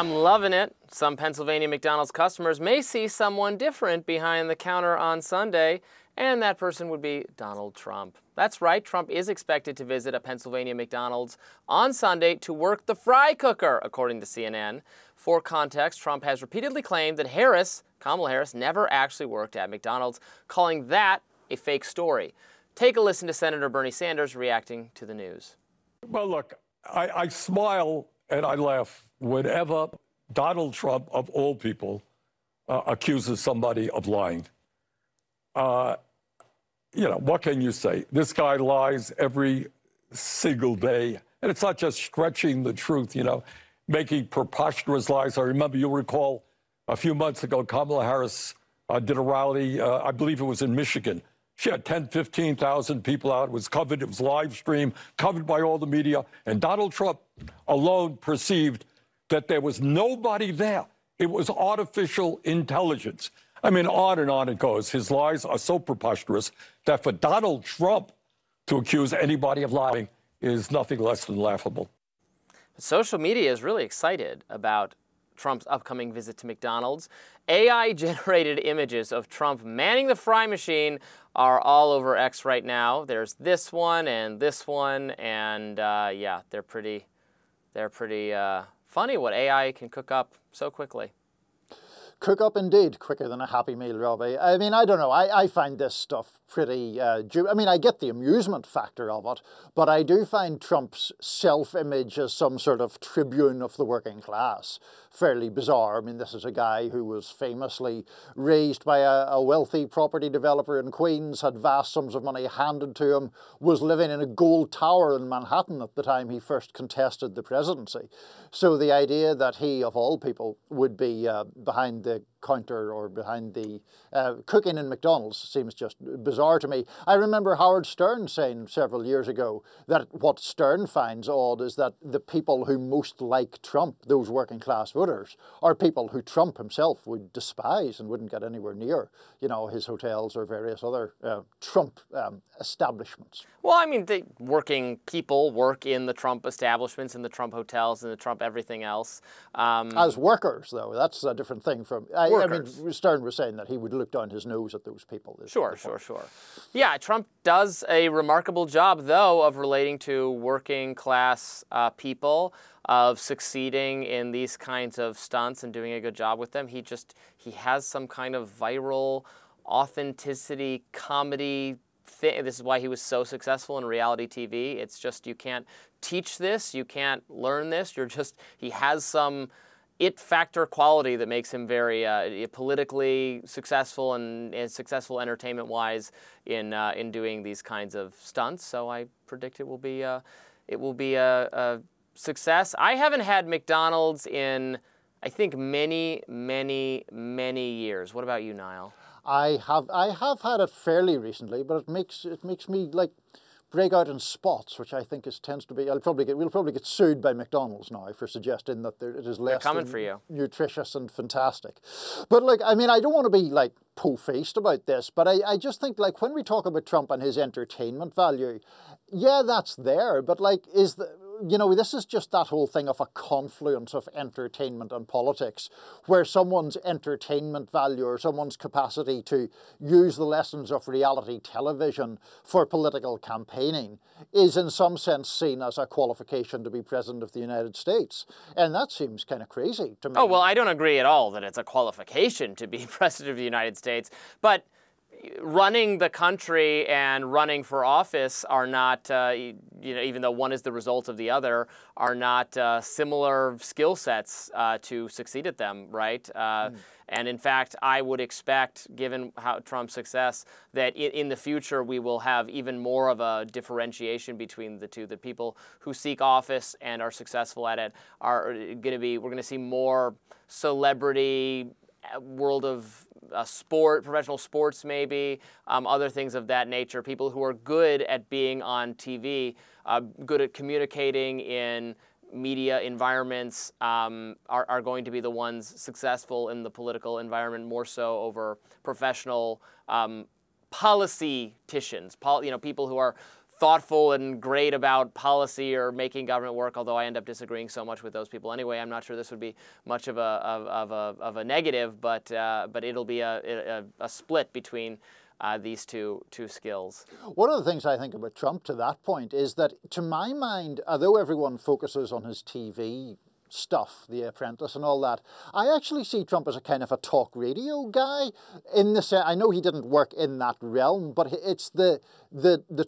I'm loving it. Some Pennsylvania McDonald's customers may see someone different behind the counter on Sunday, and that person would be Donald Trump. That's right, Trump is expected to visit a Pennsylvania McDonald's on Sunday to work the fry cooker, according to CNN. For context, Trump has repeatedly claimed that Kamala Harris, never actually worked at McDonald's, calling that a fake story. Take a listen to Senator Bernie Sanders reacting to the news. Well, look, I smile and I laugh whenever Donald Trump, of all people, accuses somebody of lying. You know, what can you say? This guy lies every single day. And it's not just stretching the truth, you know, making preposterous lies. I remember, you'll recall, a few months ago, Kamala Harris did a rally, I believe it was in Michigan. She had 10, 15,000 people out. It was covered. It was live streamed, covered by all the media. And Donald Trump alone perceived that there was nobody there. It was artificial intelligence. I mean, on it goes. His lies are so preposterous that for Donald Trump to accuse anybody of lying is nothing less than laughable. Social media is really excited about Trump's upcoming visit to McDonald's. AI-generated images of Trump manning the fry machine are all over X right now. There's this one, and yeah, they're pretty funny what AI can cook up so quickly. Cook up indeed, quicker than a Happy Meal, Robby. I mean, I don't know. I find this stuff pretty... I mean, I get the amusement factor of it, but I do find Trump's self-image as some sort of tribune of the working class fairly bizarre. I mean, this is a guy who was famously raised by a wealthy property developer in Queens, had vast sums of money handed to him, was living in a gold tower in Manhattan at the time he first contested the presidency. So the idea that he, of all people, would be behind the counter or behind the cooking in McDonald's seems just bizarre to me. I remember Howard Stern saying several years ago that what Stern finds odd is that the people who most like Trump, those working class voters, are people who Trump himself would despise and wouldn't get anywhere near, you know, his hotels or various other Trump establishments. Well, I mean, the working people work in the Trump establishments, in the Trump hotels, and the Trump everything else. As workers, though, that's a different thing from... I mean, Stern was saying that he would look down his nose at those people. Sure. Yeah, Trump does a remarkable job, though, of relating to working class people, of succeeding in these kinds of stunts and doing a good job with them. He has some kind of viral authenticity, comedy thing. This is why he was so successful in reality TV. It's just, you can't teach this, you can't learn this. He has some it factor quality that makes him very politically successful and successful entertainment-wise in doing these kinds of stunts. So I predict it will be a success. I haven't had McDonald's in, I think, many years. What about you, Niall? I have had it fairly recently, but it makes me like break out in spots, which I think tends to be... We'll probably get sued by McDonald's now for suggesting that it is less nutritious and fantastic. But like, I mean, I don't want to be like po-faced about this, but I just think like when we talk about Trump and his entertainment value, yeah, that's there, but like you know, this is just that whole thing of a confluence of entertainment and politics, where someone's entertainment value or someone's capacity to use the lessons of reality television for political campaigning is in some sense seen as a qualification to be President of the United States. And that seems kind of crazy to me. Oh, well, I don't agree at all that it's a qualification to be President of the United States, but running the country and running for office are not, you know, even though one is the result of the other, are not similar skill sets to succeed at them, right? And in fact, I would expect, given Trump's success, that in the future we will have even more of a differentiation between the two. The people who seek office and are successful at it are going to be, we're going to see more celebrity, world of professional sports maybe, other things of that nature. People who are good at being on TV, good at communicating in media environments, are going to be the ones successful in the political environment, more so over professional politicians, you know, people who are thoughtful and great about policy or making government work, although I end up disagreeing so much with those people anyway. I'm not sure this would be much of a negative, but it'll be a split between these two skills. One of the things I think about Trump to that point is that, to my mind, although everyone focuses on his TV stuff, The Apprentice and all that, I actually see Trump as a kind of a talk radio guy. In the sense, I know he didn't work in that realm, but it's the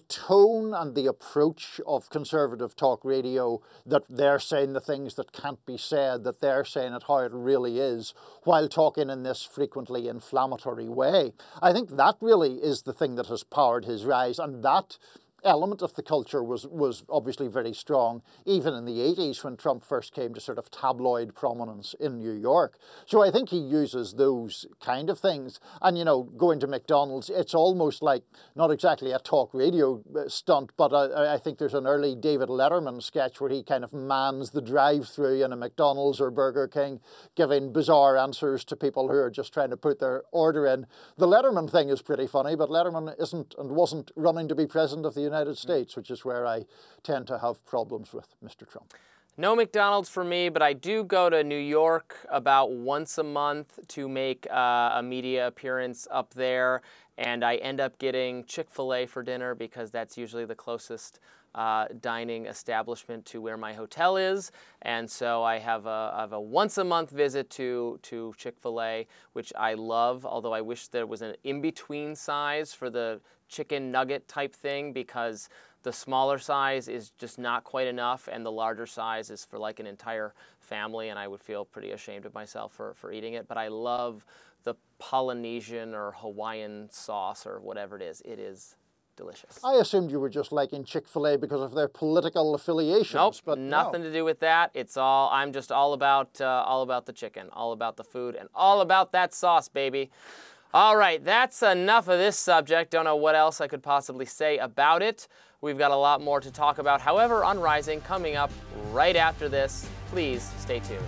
tone and the approach of conservative talk radio, that they're saying the things that can't be said, that they're saying it how it really is, while talking in this frequently inflammatory way. I think that really is the thing that has powered his rise, and that element of the culture was obviously very strong, even in the 80s when Trump first came to sort of tabloid prominence in New York. So I think he uses those kind of things. And, you know, going to McDonald's, it's almost like not exactly a talk radio stunt, but I think there's an early David Letterman sketch where he kind of mans the drive-through in a McDonald's or Burger King, giving bizarre answers to people who are just trying to put their order in. The Letterman thing is pretty funny, but Letterman isn't and wasn't running to be president of the United States, which is where I tend to have problems with Mr. Trump. No McDonald's for me, but I do go to New York about once a month to make a media appearance up there, and I end up getting Chick-fil-A for dinner because that's usually the closest dining establishment to where my hotel is, and so I have a once-a-month visit to Chick-fil-A, which I love, although I wish there was an in-between size for the chicken nugget type thing, because the smaller size is just not quite enough, and the larger size is for like an entire family, and I would feel pretty ashamed of myself for eating it. But I love the Polynesian or Hawaiian sauce or whatever it is. It is delicious. I assumed you were just liking Chick-fil-A because of their political affiliations. Nope, but nothing no. to do with that. It's all, I'm just all about the chicken, all about the food, and all about that sauce, baby. All right, that's enough of this subject. Don't know what else I could possibly say about it. We've got a lot more to talk about. However, on Rising, coming up right after this. Please stay tuned.